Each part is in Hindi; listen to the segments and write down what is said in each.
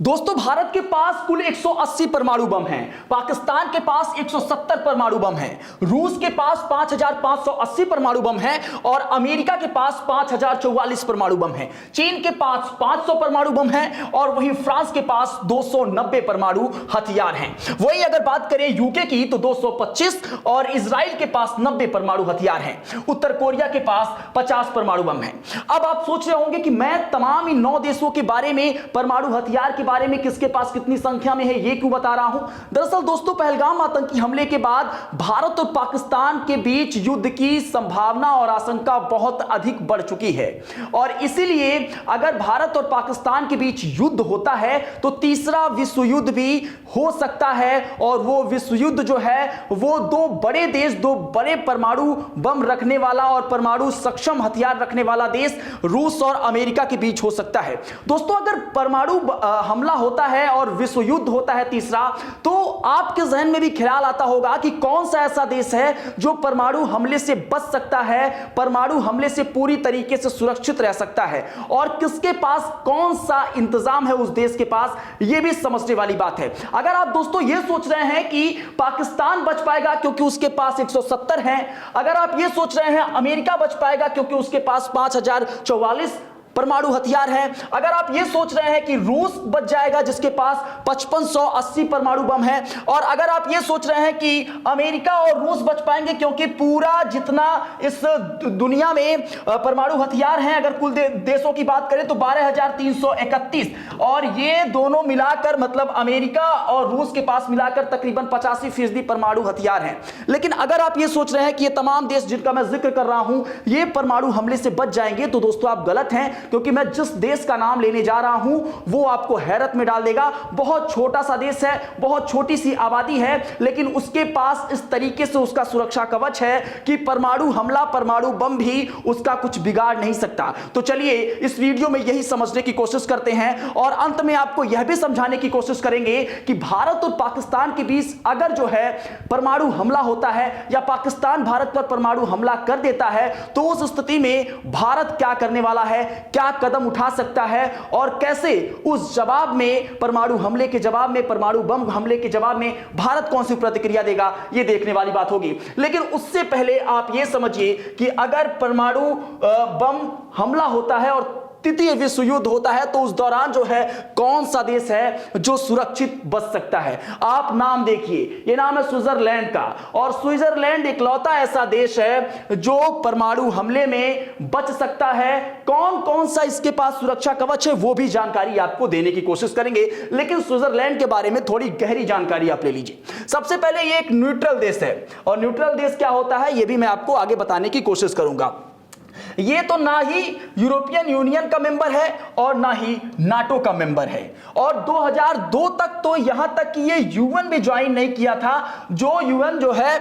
दोस्तों, भारत के पास कुल 180 परमाणु बम हैं, पाकिस्तान के पास 170 परमाणु बम हैं, रूस के पास 5580 परमाणु बम हैं और अमेरिका के पास 5044 परमाणु बम हैं। चीन के पास 500 परमाणु बम हैं और वहीं फ्रांस के पास 290 परमाणु हथियार हैं। वहीं अगर बात करें यूके की तो 225 और इजराइल के पास 90 परमाणु हथियार हैं। उत्तर कोरिया के पास 50 परमाणु बम हैं। अब आप सोच रहे होंगे कि मैं तमाम इन 9 देशों के बारे में, परमाणु हथियार के बारे में, किसके पास कितनी संख्या में है, ये क्यों बता रहा हूं। दरअसल दोस्तों, पहलगाम आतंकी हमले के बाद भारत और पाकिस्तान के बीच युद्ध की संभावना और आशंका बहुत अधिक बढ़ चुकी है और इसीलिए अगर भारत और पाकिस्तान के बीच युद्ध होता है तो तीसरा विश्व युद्ध भी हो सकता है और वो विश्व युद्ध जो है वो दो बड़े देश, दो बड़े परमाणु बम रखने वाला और परमाणु सक्षम हथियार रखने वाला देश रूस और अमेरिका के बीच हो सकता है। दोस्तों, अगर परमाणु हमला होता है और विश्व युद्ध होता है तीसरा, तो आपके जहन में भी ख्याल आता होगा कि कौन सा ऐसा देश है जो परमाणु हमले से बच सकता है, परमाणु हमले से पूरी तरीके से सुरक्षित रह सकता है और किसके पास कौन सा इंतजाम है उस देश के पास, यह भी समझने वाली बात है। अगर आप दोस्तों यह सोच रहे हैं कि पाकिस्तान बच पाएगा क्योंकि उसके पास 170 हैं, अगर आप यह सोच रहे हैं अमेरिका बच पाएगा क्योंकि उसके पास 5044 परमाणु हथियार हैं, अगर आप यह सोच रहे हैं कि रूस बच जाएगा जिसके पास 5580 परमाणु बम है, और अगर आप यह सोच रहे हैं कि अमेरिका और रूस बच पाएंगे क्योंकि पूरा जितना इस दुनिया में परमाणु हथियार हैं, अगर कुल देशों की बात करें तो 12331 और ये दोनों मिलाकर मतलब अमेरिका और रूस के पास मिलाकर तकरीबन 85% परमाणु हथियार हैं। लेकिन अगर आप यह सोच रहे हैं कि ये तमाम देश जिनका मैं जिक्र कर रहा हूं ये परमाणु हमले से बच जाएंगे, तो दोस्तों आप गलत हैं, क्योंकि मैं जिस देश का नाम लेने जा रहा हूं वो आपको हैरत में डाल देगा। बहुत छोटा सा देश है, बहुत छोटी सी आबादी है, लेकिन उसके पास इस तरीके से उसका सुरक्षा कवच है कि परमाणु हमला, परमाणु बम भी उसका कुछ बिगाड़ नहीं सकता। तो चलिए इस वीडियो में यही समझने की कोशिश करते हैं और अंत में आपको यह भी समझाने की कोशिश करेंगे कि भारत और पाकिस्तान के बीच अगर जो है परमाणु हमला होता है या पाकिस्तान भारत पर परमाणु हमला कर देता है तो उस स्थिति में भारत क्या करने वाला है, क्या कदम उठा सकता है और कैसे उस जवाब में, परमाणु हमले के जवाब में, परमाणु बम हमले के जवाब में भारत कौन सी प्रतिक्रिया देगा, यह देखने वाली बात होगी। लेकिन उससे पहले आप यह समझिए कि अगर परमाणु बम हमला होता है और तृतीय विश्व युद्ध होता है तो उस दौरान जो है कौन सा देश है जो सुरक्षित बच सकता है। आप नाम देखिए, ये नाम है स्विट्जरलैंड का और स्विट्जरलैंड इकलौता ऐसा देश है जो परमाणु हमले में बच सकता है। कौन कौन सा इसके पास सुरक्षा कवच है वो भी जानकारी आपको देने की कोशिश करेंगे, लेकिन स्विट्जरलैंड के बारे में थोड़ी गहरी जानकारी आप ले लीजिए। सबसे पहले ये एक न्यूट्रल देश है और न्यूट्रल देश क्या होता है ये भी मैं आपको आगे बताने की कोशिश करूंगा। ये तो ना ही यूरोपियन यूनियन का मेंबर है और ना ही नाटो का मेंबर है और 2002 तक तो यहां तक कि ये यूएन भी ज्वाइन नहीं किया था, जो यूएन जो है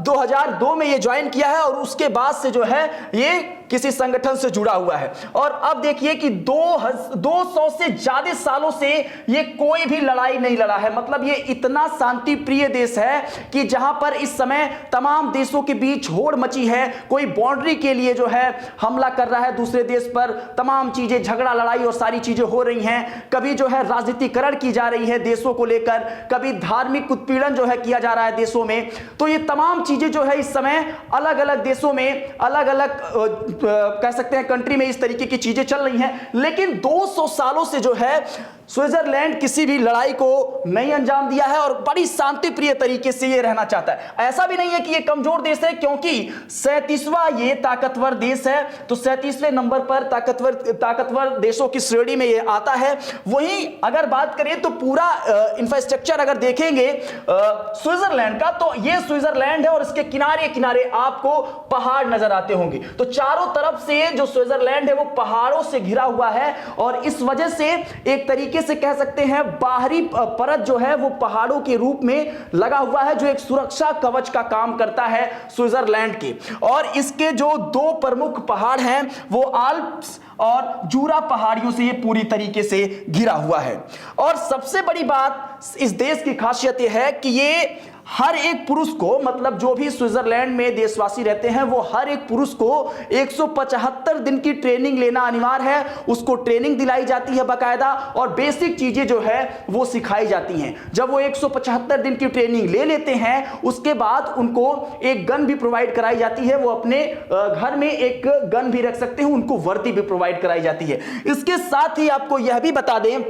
2002 में ये ज्वाइन किया है और उसके बाद से जो है ये किसी संगठन से जुड़ा हुआ है। और अब देखिए कि 200 से ज्यादा सालों से ये कोई भी लड़ाई नहीं लड़ा है। मतलब ये इतना शांति प्रिय देश है कि जहां पर इस समय तमाम देशों के बीच होड़ मची है, कोई बाउंड्री के लिए जो है हमला कर रहा है दूसरे देश पर, तमाम चीजें, झगड़ा लड़ाई और सारी चीजें हो रही हैं। कभी जो है राजनीतिकरण की जा रही है देशों को लेकर, कभी धार्मिक उत्पीड़न जो है किया जा रहा है देशों में। तो ये तमाम चीजें जो है इस समय अलग अलग देशों में, अलग अलग कह सकते हैं कंट्री में इस तरीके की चीजें चल रही हैं। लेकिन 200 सालों से जो है स्विट्जरलैंड किसी भी लड़ाई को नहीं अंजाम दिया है और बड़ी शांति प्रिय तरीके से ये रहना चाहता है। ऐसा भी नहीं है कि ये कमजोर देश है, क्योंकि 37वां ये ताकतवर देश है, तो 37वें नंबर पर ताकतवर देशों की श्रेणी में ये आता है। वहीं अगर बात करें तो पूरा इंफ्रास्ट्रक्चर अगर देखेंगे स्विट्जरलैंड का, तो ये स्विट्जरलैंड है और इसके किनारे किनारे आपको पहाड़ नजर आते होंगे। तो चारों तरफ से जो स्विट्जरलैंड है वो पहाड़ों से घिरा हुआ है और इस वजह से एक तरीके से कह सकते हैं बाहरी परत जो है वो पहाड़ों के रूप में लगा हुआ है, जो एक सुरक्षा कवच का काम करता है स्विट्जरलैंड के। और इसके जो दो प्रमुख पहाड़ हैं वो आल्प्स और जूरा पहाड़ियों से ये पूरी तरीके से घिरा हुआ है। और सबसे बड़ी बात इस देश की खासियत यह है कि ये हर एक पुरुष को, मतलब जो भी स्विट्जरलैंड में देशवासी रहते हैं, वो हर एक पुरुष को 175 दिन की ट्रेनिंग लेना अनिवार्य है। उसको ट्रेनिंग दिलाई जाती है बाकायदा, और बेसिक चीजें जो है वो सिखाई जाती हैं। जब वो 175 दिन की ट्रेनिंग ले लेते हैं, उसके बाद उनको एक गन भी प्रोवाइड कराई जाती है। वो अपने घर में एक गन भी रख सकते हैं, उनको वर्दी भी प्रोवाइड कराई जाती है। इसके साथ ही आपको यह भी बता दें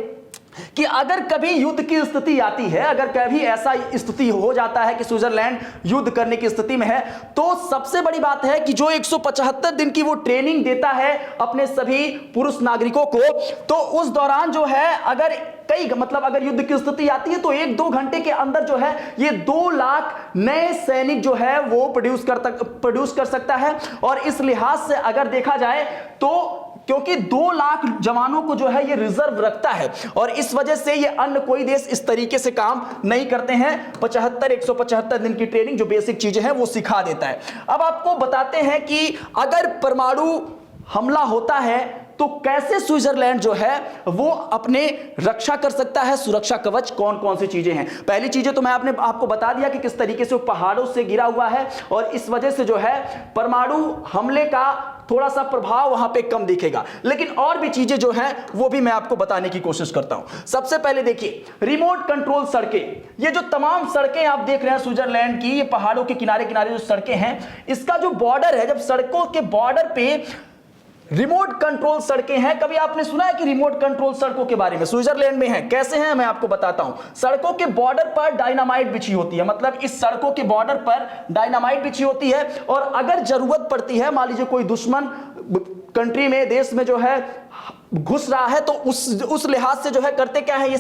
कि अगर कभी युद्ध की स्थिति आती है, अगर कभी ऐसा स्थिति हो जाता है कि स्विट्जरलैंड युद्ध करने की स्थिति में है, तो सबसे बड़ी बात है कि जो 175 दिन की वो ट्रेनिंग देता है अपने सभी पुरुष नागरिकों को, तो उस दौरान जो है अगर अगर युद्ध की स्थिति आती है तो 1-2 घंटे के अंदर जो है ये 2 लाख नए सैनिक जो है वो प्रोड्यूस कर सकता है। और इस लिहाज से अगर देखा जाए तो क्योंकि 2 लाख जवानों को जो है ये रिजर्व रखता है, और इस वजह से ये अन्य कोई देश इस तरीके से काम नहीं करते हैं। 175 दिन की ट्रेनिंग जो बेसिक चीजें हैं वो सिखा देता है। अब आपको बताते हैं कि अगर परमाणु हमला होता है तो कैसे स्विट्जरलैंड जो है वो अपने रक्षा कर सकता है, सुरक्षा कवच कौन कौन सी चीजें हैं। पहली चीजें तो मैं आपको बता दिया कि किस तरीके से वो पहाड़ों से घिरा हुआ है, और इस वजह से जो है परमाणु हमले का थोड़ा सा प्रभाव वहां पे कम दिखेगा। लेकिन और भी चीजें जो हैं वो भी मैं आपको बताने की कोशिश करता हूं। सबसे पहले देखिए, रिमोट कंट्रोल सड़कें। ये जो तमाम सड़कें आप देख रहे हैं स्विट्जरलैंड की, ये पहाड़ों के किनारे किनारे जो सड़कें हैं, इसका जो बॉर्डर है, जब सड़कों के बॉर्डर पे रिमोट कंट्रोल सड़कें हैं। कभी आपने सुना है कि रिमोट कंट्रोल सड़कों के बारे में? स्विट्जरलैंड में है। कैसे हैं मैं आपको बताता हूं। सड़कों के बॉर्डर पर डायनामाइट बिछी होती है, मतलब इस सड़कों के बॉर्डर पर डायनामाइट बिछी होती है, और अगर जरूरत पड़ती है, मान लीजिए कोई दुश्मन कंट्री में, देश में जो है घुस रहा है, तो उस लिहाज से जो है करते क्या है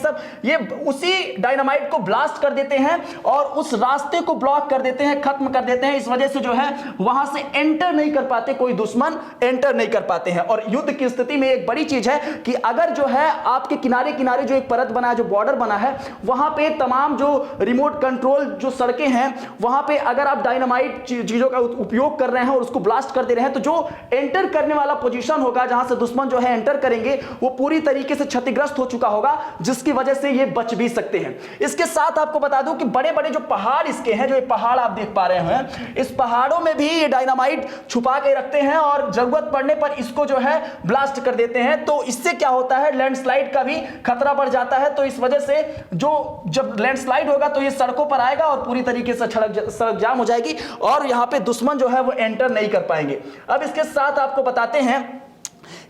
ये उसी डायनामाइट को ब्लास्ट कर देते हैं और उस रास्ते को ब्लॉक कर देते हैं, खत्म कर देते हैं। इस वजह से जो है वहां से एंटर नहीं कर पाते, कोई दुश्मन एंटर नहीं कर पाते हैं। और युद्ध की स्थिति में एक बड़ी चीज है कि अगर जो है आपके किनारे किनारे जो एक परत बना है, जो बॉर्डर बना है, वहां पे तमाम जो रिमोट कंट्रोल जो सड़कें हैं, वहां पे अगर आप डायनामाइट चीजों का उपयोग कर रहे हैं और उसको ब्लास्ट कर दे रहे हैं, तो जो एंटर करने वाला पोजीशन होगा, जहां से दुश्मन जो है एंटर करेंगे, वो पूरी तरीके से क्षतिग्रस्त हो चुका होगा, जिसकी वजह से ये बच भी सकते हैं। इसके साथ आपको बता दूं कि बड़े बड़े जो पहाड़ इसके हैं, जो ये पहाड़ आप देख पा रहे हैं, इस पहाड़ों में भी ये डायनामाइट छुपा के रखते हैं और जरूरत पड़ने पर इसको जो है ब्लास्ट कर देते हैं। तो इससे क्या होता है, लैंडस्लाइड का भी खतरा बढ़ जाता है। तो इस वजह से जब लैंडस्लाइड होगा तो ये सड़कों पर आएगा और पूरी तरीके से सड़क जाम हो जाएगी और यहां पे दुश्मन जो है वो एंटर नहीं कर पाएंगे। अब इसके साथ आपको बताते हैं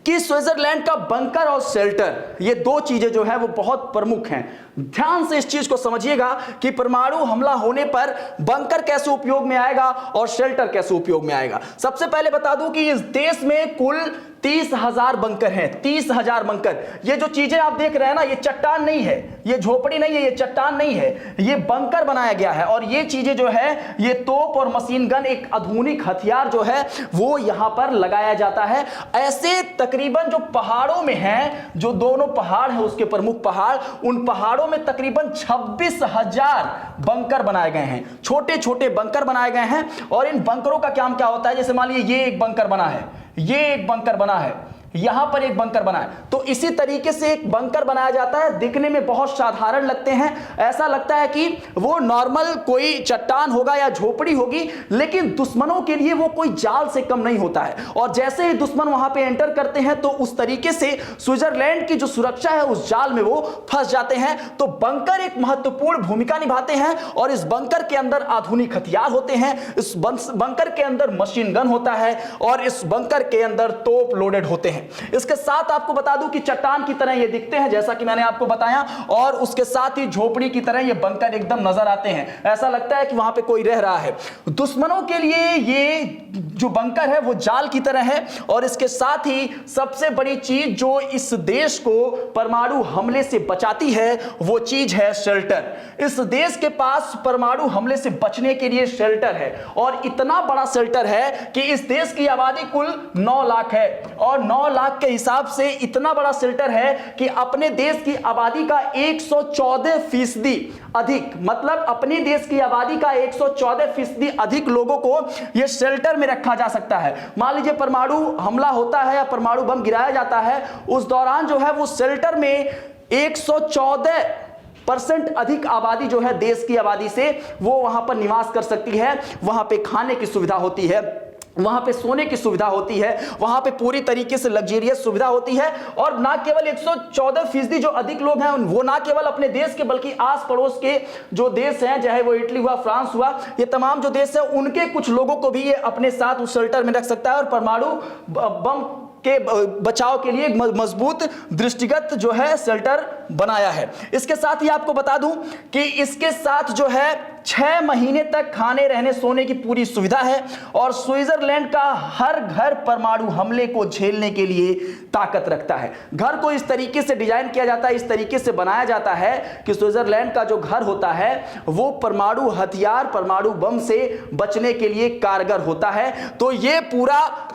कि स्विट्जरलैंड का बंकर और शेल्टर, ये 2 चीजें जो है वो बहुत प्रमुख हैं। ध्यान से इस चीज को समझिएगा कि परमाणु हमला होने पर बंकर कैसे उपयोग में आएगा और शेल्टर कैसे उपयोग में आएगा। सबसे पहले बता दूं कि इस देश में कुल 30,000 बंकर हैं। 30,000 बंकर। ये जो चीजें आप देख रहे हैं ना, ये चट्टान नहीं है, ये झोपड़ी नहीं है, ये चट्टान नहीं है, ये बंकर बनाया गया है। और ये चीजें जो है, ये तोप और मशीन गन, एक आधुनिक हथियार जो है वो यहां पर लगाया जाता है। ऐसे तकरीबन जो पहाड़ों में हैं, जो दोनों पहाड़ है उसके प्रमुख पहाड़, उन पहाड़ों में तकरीबन 26,000 बंकर बनाए गए हैं। छोटे छोटे बंकर बनाए गए हैं। और इन बंकरों का काम क्या होता है, जैसे मान लीजिए ये एक बंकर बना है, ये एक बंकर बना है, यहां पर एक बंकर बना है, तो इसी तरीके से एक बंकर बनाया जाता है। दिखने में बहुत साधारण लगते हैं, ऐसा लगता है कि वो नॉर्मल कोई चट्टान होगा या झोपड़ी होगी, लेकिन दुश्मनों के लिए वो कोई जाल से कम नहीं होता है। और जैसे ही दुश्मन वहां पे एंटर करते हैं तो उस तरीके से स्विट्जरलैंड की जो सुरक्षा है उस जाल में वो फंस जाते हैं। तो बंकर एक महत्वपूर्ण भूमिका निभाते हैं और इस बंकर के अंदर आधुनिक हथियार होते हैं, इस बंकर के अंदर मशीन गन होता है और इस बंकर के अंदर तोप लोडेड होते हैं। इसके साथ आपको बता दूं कि चट्टान की तरह ये दिखते हैं, जैसा कि मैंने आपको बताया, और उसके साथ ही झोपड़ी की तरह ये बंकर एकदम नजर आते हैं। ऐसा लगता है कि वहां पे कोई रह रहा है। दुश्मनों के लिए ये जो बंकर है वो जाल की तरह है। और इसके साथ ही सबसे बड़ी चीज जो इस देश को परमाणु हमले से बचाती है वो चीज है शेल्टर। इस देश के पास परमाणु हमले से बचने के लिए शेल्टर है, और इतना बड़ा शेल्टर है कि इस देश की आबादी कुल 9 लाख है, और 9 लाख के हिसाब से इतना बड़ा शेल्टर है कि अपने देश की आबादी का 114% अधिक, मतलब अपने देश की आबादी का 114% अधिक लोगों को यह शेल्टर में रखा जा सकता है। मान लीजिए परमाणु हमला होता है या परमाणु बम गिराया जाता है, उस दौरान जो है वो शेल्टर में 114 50% अधिक आबादी जो है देश की आबादी से वो वहां पर निवास कर सकती है। वहां पे खाने की सुविधा होती है, वहां पे सोने की सुविधा होती है, वहां पे पूरी तरीके से लग्जरियस सुविधा होती है। और ना केवल 114% जो अधिक लोग हैं वो ना केवल अपने देश के बल्कि आस पड़ोस के जो देश हैं, चाहे वो इटली हुआ, फ्रांस हुआ, ये तमाम जो देश है उनके कुछ लोगों को भी ये अपने साथ उस शेल्टर में रख सकता है और परमाणु बम के बचाव के लिए मजबूत दृष्टिगत जो है शेल्टर बनाया है। इसके साथ ही आपको बता दूं कि इसके साथ जो है 6 महीने तक खाने रहने सोने की पूरी सुविधा है और स्विट्जरलैंड का हर घर परमाणु हमले को झेलने के लिए ताकत रखता है। घर को इस तरीके से डिजाइन किया जाता है, इस तरीके से बनाया जाता है कि स्विट्जरलैंड का जो घर होता है वो परमाणु हथियार, परमाणु बम से बचने के लिए कारगर होता है। तो ये पूरा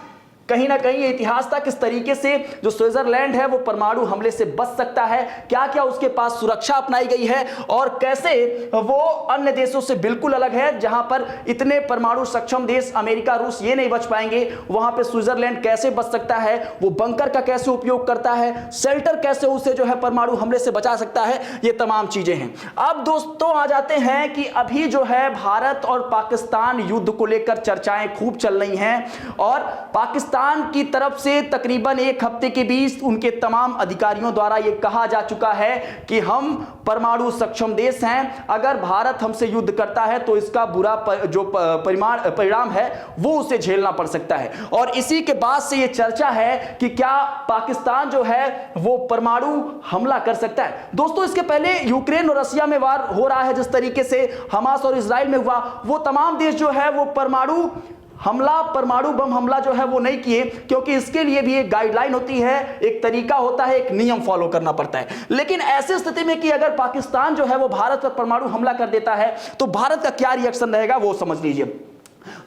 कहीं ना कहीं इतिहास था किस तरीके से जो स्विट्जरलैंड है वो परमाणु हमले से बच सकता है, क्या क्या उसके पास सुरक्षा अपनाई गई है और कैसे वो अन्य देशों से बिल्कुल अलग है। जहां पर इतने परमाणु सक्षम देश अमेरिका, रूस ये नहीं बच पाएंगे, वहां पे स्विट्जरलैंड कैसे बच सकता है, वो बंकर का कैसे उपयोग करता है, शेल्टर कैसे उसे जो है परमाणु हमले से बचा सकता है, ये तमाम चीजें हैं। अब दोस्तों आ जाते हैं कि अभी जो है भारत और पाकिस्तान युद्ध को लेकर चर्चाएं खूब चल रही हैं और पाकिस्तान की तरफ से तकरीबन एक हफ्ते के बीच उनके तमाम अधिकारियों द्वारा यह कहा जा चुका है कि हम परमाणु सक्षम देश हैं, अगर भारत हमसे युद्ध करता है तो इसका बुरा जो परिणाम है वो उसे झेलना पड़ सकता है। और इसी के बाद से यह चर्चा है कि क्या पाकिस्तान जो है वो परमाणु हमला कर सकता है। दोस्तों इसके पहले यूक्रेन और रशिया में वार हो रहा है, जिस तरीके से हमास और इजराइल में हुआ, वो तमाम देश जो है वो परमाणु बम हमला जो है वो नहीं किए, क्योंकि इसके लिए भी एक गाइडलाइन होती है, एक तरीका होता है, एक नियम फॉलो करना पड़ता है। लेकिन ऐसी स्थिति में कि अगर पाकिस्तान जो है वो भारत पर परमाणु हमला कर देता है तो भारत का क्या रिएक्शन रहेगा वो समझ लीजिए।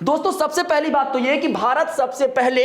दोस्तों सबसे पहली बात तो यह कि भारत सबसे पहले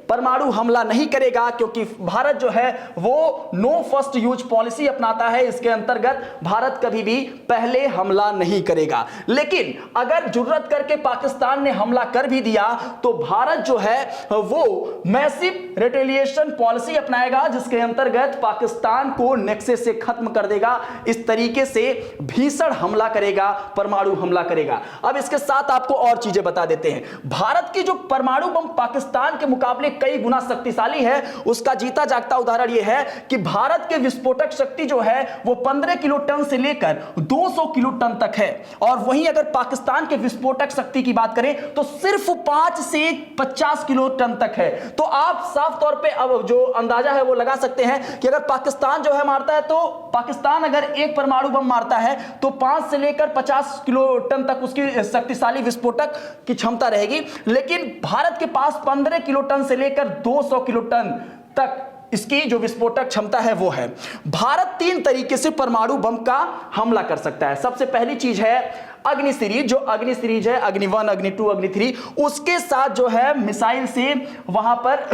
परमाणु हमला नहीं करेगा, क्योंकि भारत जो है वो नो फर्स्ट यूज पॉलिसी अपनाता है। इसके अंतर्गत भारत कभी भी पहले हमला नहीं करेगा। लेकिन अगर जरूरत करके पाकिस्तान ने हमला कर भी दिया तो भारत जो है वो मैसिव रिटेलिएशन पॉलिसी अपनाएगा, जिसके अंतर्गत पाकिस्तान को नेक्से से खत्म कर देगा। इस तरीके से भीषण हमला करेगा, परमाणु हमला करेगा। अब इसके साथ आपको और चीजें बता देते हैं। भारत की जो परमाणु बम पाकिस्तान के मुकाबले कई गुना शक्तिशाली है, उसका जीता जागता उदाहरण यह है कि भारत के विस्फोटक शक्ति जो है वो 15 किलो टन से लेकर 200 किलो टन तक है। और वहीं अगर पाकिस्तान के विस्फोटक शक्ति की बात करें तो सिर्फ 5 से 50 किलो टन तक है। तो आप साफ तौर पे अब जो अंदाजा है वो लगा सकते हैं कि अगर पाकिस्तान जो है मारता है, तो पाकिस्तान अगर एक परमाणु बम मारता है तो 5 से लेकर 50 किलो टन तक उसकी शक्तिशाली विस्फोटक की क्षमता रहेगी। लेकिन भारत के पास 15 किलो टन से लेकर 200 किलो टन तक इसकी जो विस्फोटक क्षमता है वो है। भारत 3 तरीके से परमाणु बम का हमला कर सकता है। सबसे पहली चीज है अग्नि सीरीज, जो अग्नि सीरीज है, अग्नि 1, अग्नि 2, अग्नि 3, उसके साथ जो है मिसाइल से वहां पर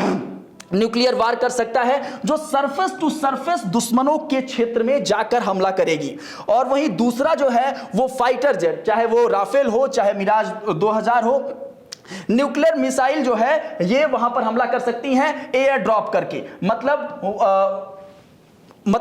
न्यूक्लियर वार कर सकता है, जो सरफेस टू सरफेस दुश्मनों के क्षेत्र में जाकर हमला करेगी। और वहीं दूसरा जो है वो फाइटर जेट, चाहे वो राफेल हो चाहे मिराज 2000 हो, न्यूक्लियर मिसाइल जो है ये वहां पर हमला कर सकती हैं एयर ड्रॉप करके। मतलब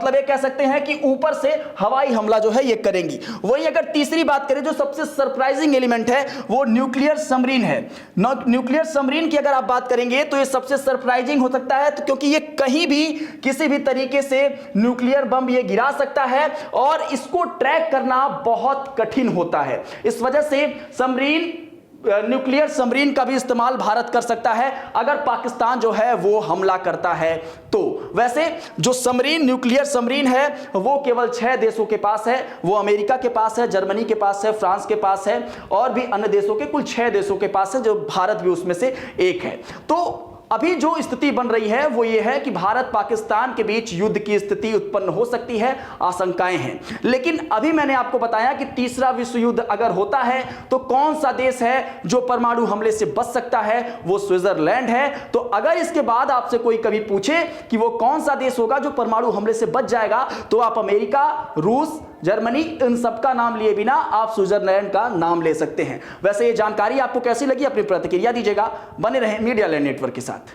ये कह सकते हैं कि ऊपर से हवाई हमला जो है ये करेंगी। वहीं अगर तीसरी बात करें, जो सबसे सरप्राइजिंग एलिमेंट है वो न्यूक्लियर सबमरीन है। न्यूक्लियर सबमरीन की अगर आप बात करेंगे तो ये सबसे सरप्राइजिंग हो सकता है, तो क्योंकि ये कहीं भी किसी भी तरीके से न्यूक्लियर बम ये गिरा सकता है और इसको ट्रैक करना बहुत कठिन होता है। इस वजह से न्यूक्लियर सबमरीन का भी इस्तेमाल भारत कर सकता है अगर पाकिस्तान जो है वो हमला करता है तो। वैसे जो सबमरीन, न्यूक्लियर सबमरीन है वो केवल 6 देशों के पास है। वो अमेरिका के पास है, जर्मनी के पास है, फ्रांस के पास है और भी अन्य देशों के कुल 6 देशों के पास है, जो भारत भी उसमें से एक है। तो अभी जो स्थिति बन रही है वो ये है कि भारत पाकिस्तान के बीच युद्ध की स्थिति उत्पन्न हो सकती है, आशंकाएं हैं। लेकिन अभी मैंने आपको बताया कि तीसरा विश्व युद्ध अगर होता है तो कौन सा देश है जो परमाणु हमले से बच सकता है, वो स्विट्जरलैंड है। तो अगर इसके बाद आपसे कोई कभी पूछे कि वो कौन सा देश होगा जो परमाणु हमले से बच जाएगा, तो आप अमेरिका, रूस, जर्मनी, इन सबका नाम लिए बिना आप स्विट्जरलैंड का नाम ले सकते हैं। वैसे ये जानकारी आपको कैसी लगी, अपनी प्रतिक्रिया दीजिएगा। बने रहें मीडिया लैंड नेटवर्क के साथ।